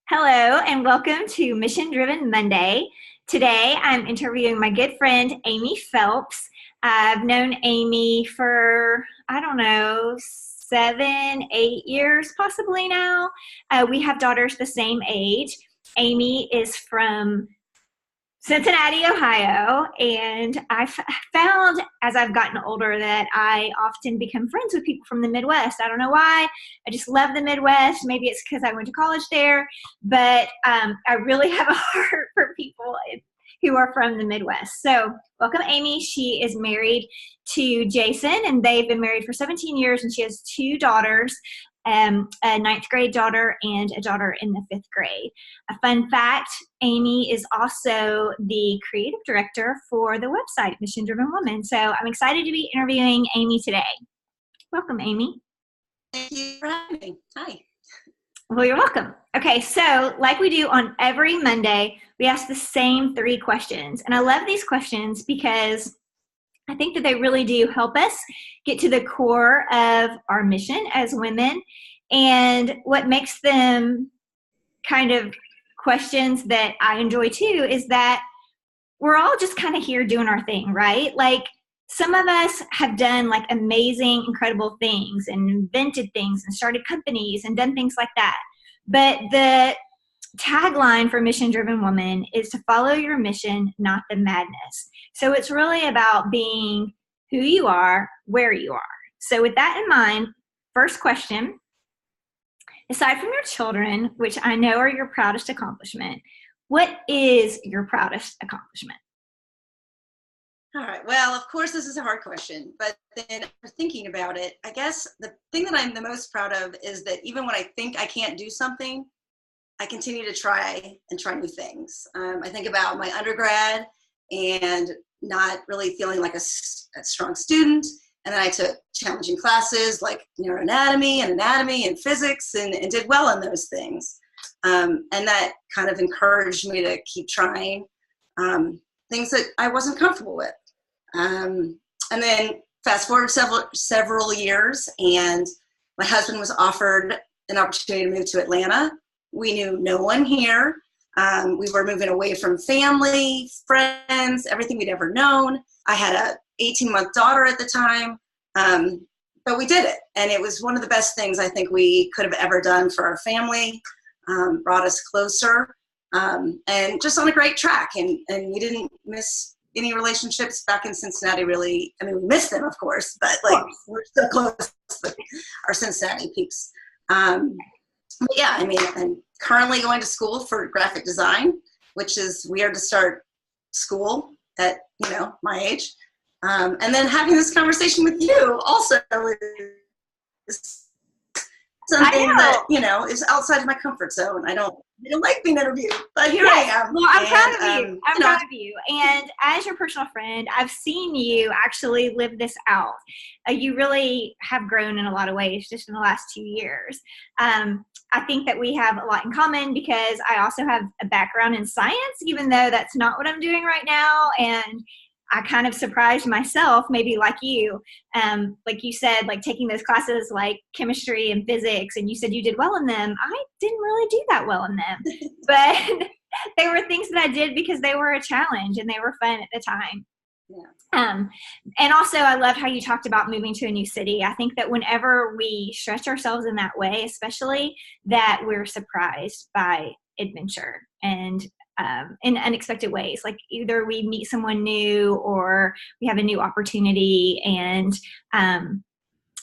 Hello, and welcome to Mission Driven Monday. Today, I'm interviewing my good friend, Amy Phelps. I've known Amy for, I don't know, 7, 8 years possibly now. We have daughters the same age. Amy is from Cincinnati, Ohio, and found as I've gotten older that I often become friends with people from the Midwest. I don't know why. I just love the Midwest. Maybe it's because I went to college there, but I really have a heart for people who are from the Midwest. So welcome, Amy. She is married to Jason, and they've been married for 17 years, and she has two daughters, a ninth grade daughter and a daughter in the fifth grade. A fun fact, Amy is also the creative director for the website Mission Driven Woman. So I'm excited to be interviewing Amy today. Welcome, Amy. Thank you for having me. Hi. Well, you're welcome. Okay, so like we do on every Monday, we ask the same 3 questions. And I love these questions because I think that they really do help us get to the core of our mission as women. And what makes them kind of questions that I enjoy too is that we're all just kind of here doing our thing, right? Like some of us have done like amazing, incredible things and invented things and started companies and done things like that. But the tagline for Mission Driven Woman is to follow your mission, not the madness. So it's really about being who you are, where you are. So with that in mind, first question, aside from your children, which I know are your proudest accomplishment, what is your proudest accomplishment? All right. Well, of course, this is a hard question, but then thinking about it, I guess the thing that I'm the most proud of is that even when I think I can't do something, I continue to try new things. I think about my undergrad and not really feeling like a strong student. And then I took challenging classes like neuroanatomy and anatomy and physics and did well in those things. And that kind of encouraged me to keep trying things that I wasn't comfortable with. And then fast forward several years, and my husband was offered an opportunity to move to Atlanta. We knew no one here. We were moving away from family, friends, everything we'd ever known. I had a 18-month daughter at the time, but we did it. And it was one of the best things I think we could have ever done for our family, brought us closer, and just on a great track. And we didn't miss any relationships back in Cincinnati, really. I mean, we missed them, of course, but like we're still close to our Cincinnati peeps. But yeah, I mean, I'm currently going to school for graphic design, which is weird to start school at, my age. And then having this conversation with you also is something that, is outside of my comfort zone. I don't like being interviewed, but here I am. Well, I'm proud of you. I'm proud of you. And as your personal friend, I've seen you actually live this out. You really have grown in a lot of ways just in the last 2 years. I think that we have a lot in common because I also have a background in science, even though that's not what I'm doing right now. And I kind of surprised myself, maybe like you said, like taking those classes like chemistry and physics, and you said you did well in them. I didn't really do that well in them, but they were things that I did because they were a challenge and they were fun at the time. Yeah. And also I loved how you talked about moving to a new city. I think that whenever we stretch ourselves in that way, especially that we're surprised by adventure and in unexpected ways. Like either we meet someone new or we have a new opportunity, and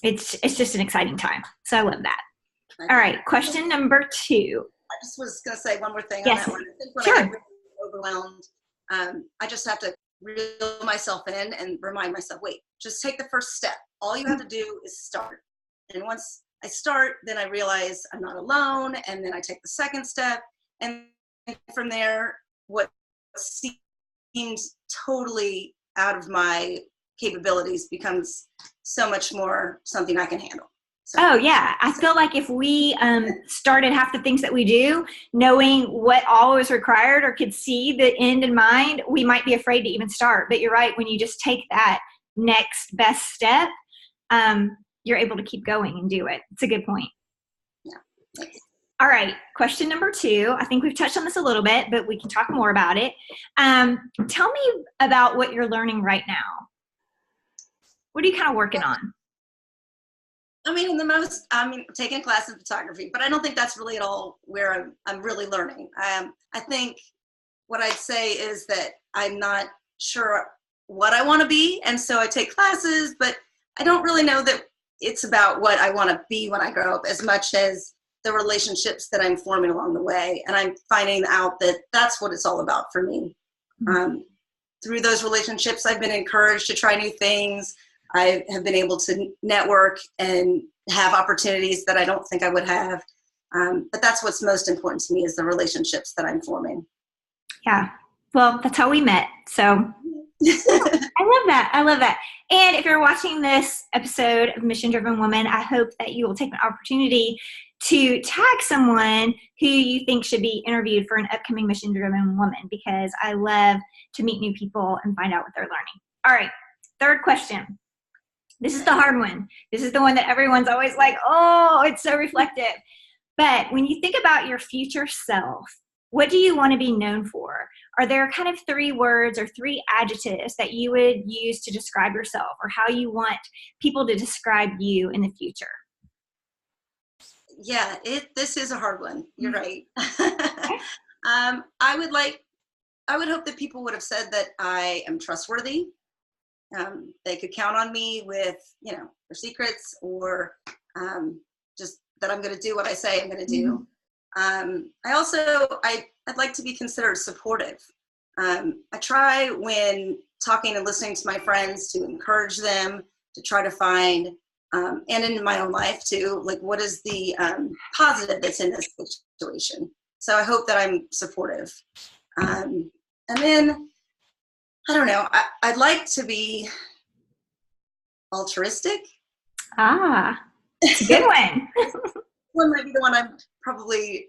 it's just an exciting time. So I love that. All right, question number 2. I just was going to say one more thing Yes. on that one. I think when Sure. I get really overwhelmed, I just have to reel myself in and remind myself, wait, just take the first step. All you have to do is start. And once I start, then I realize I'm not alone, and then I take the second step, and from there, what seems totally out of my capabilities becomes so much more something I can handle. Oh, yeah. I feel like if we started half the things that we do, knowing what all is required or could see the end in mind, we might be afraid to even start. But you're right. When you just take that next best step, you're able to keep going and do it. It's a good point. Yeah. Thanks. All right, question number 2. I think we've touched on this a little bit, but we can talk more about it. Tell me about what you're learning right now. What are you kind of working on? Taking a class in photography, but I don't think that's really at all where I'm really learning. I think what I'd say is that I'm not sure what I want to be, and so I take classes, but I don't really know that it's about what I want to be when I grow up as much as the relationships that I'm forming along the way, and I'm finding out that that's what it's all about for me. Through those relationships, I've been encouraged to try new things. I have been able to network and have opportunities that I don't think I would have. But that's what's most important to me, is the relationships that I'm forming. Yeah. Well, that's how we met. So I love that. I love that. And if you're watching this episode of Mission Driven Woman, I hope that you will take an opportunity to tag someone who you think should be interviewed for an upcoming Mission Driven Woman, because I love to meet new people and find out what they're learning. All right. Third question. This is the hard one. This is the one that everyone's always like, oh, it's so reflective. But when you think about your future self, what do you want to be known for? Are there kind of 3 words or 3 adjectives that you would use to describe yourself, or how you want people to describe you in the future? Yeah, this is a hard one. You're right. I would hope that people would have said that I am trustworthy. They could count on me with, their secrets, or just that I'm going to do what I say I'm going to do. I'd like to be considered supportive. I try, when talking and listening to my friends, to encourage them to try to find, and in my own life too, like, what is the positive that's in this situation. So I hope that I'm supportive. And then, I don't know, I'd like to be altruistic. It's a good one. One might be the one I'm probably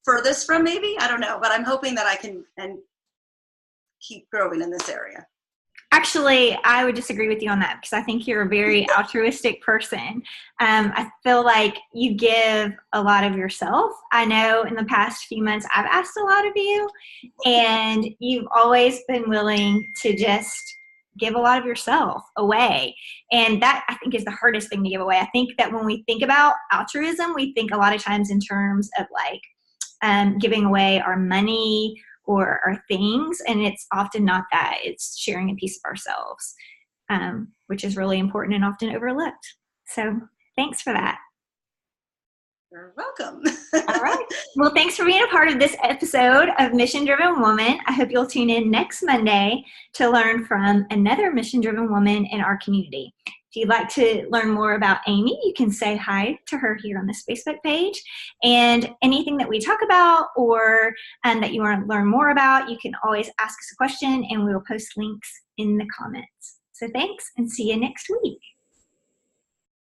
furthest from, maybe. I don't know, but I'm hoping that I can and keep growing in this area. Actually, I would disagree with you on that, because I think you're a very altruistic person. I feel like you give a lot of yourself. I know in the past few months I've asked a lot of you, and you've always been willing to just give a lot of yourself away. And that, I think, is the hardest thing to give away. I think that when we think about altruism, we think a lot of times in terms of like giving away our money or our things, and it's often not that. It's sharing a piece of ourselves, which is really important and often overlooked. So thanks for that. You're welcome. All right. Well, thanks for being a part of this episode of Mission Driven Woman. I hope you'll tune in next Monday to learn from another Mission Driven woman in our community. If you'd like to learn more about Amy, you can say hi to her here on this Facebook page. And anything that we talk about, or that you want to learn more about, you can always ask us a question, and we will post links in the comments. So thanks, and see you next week.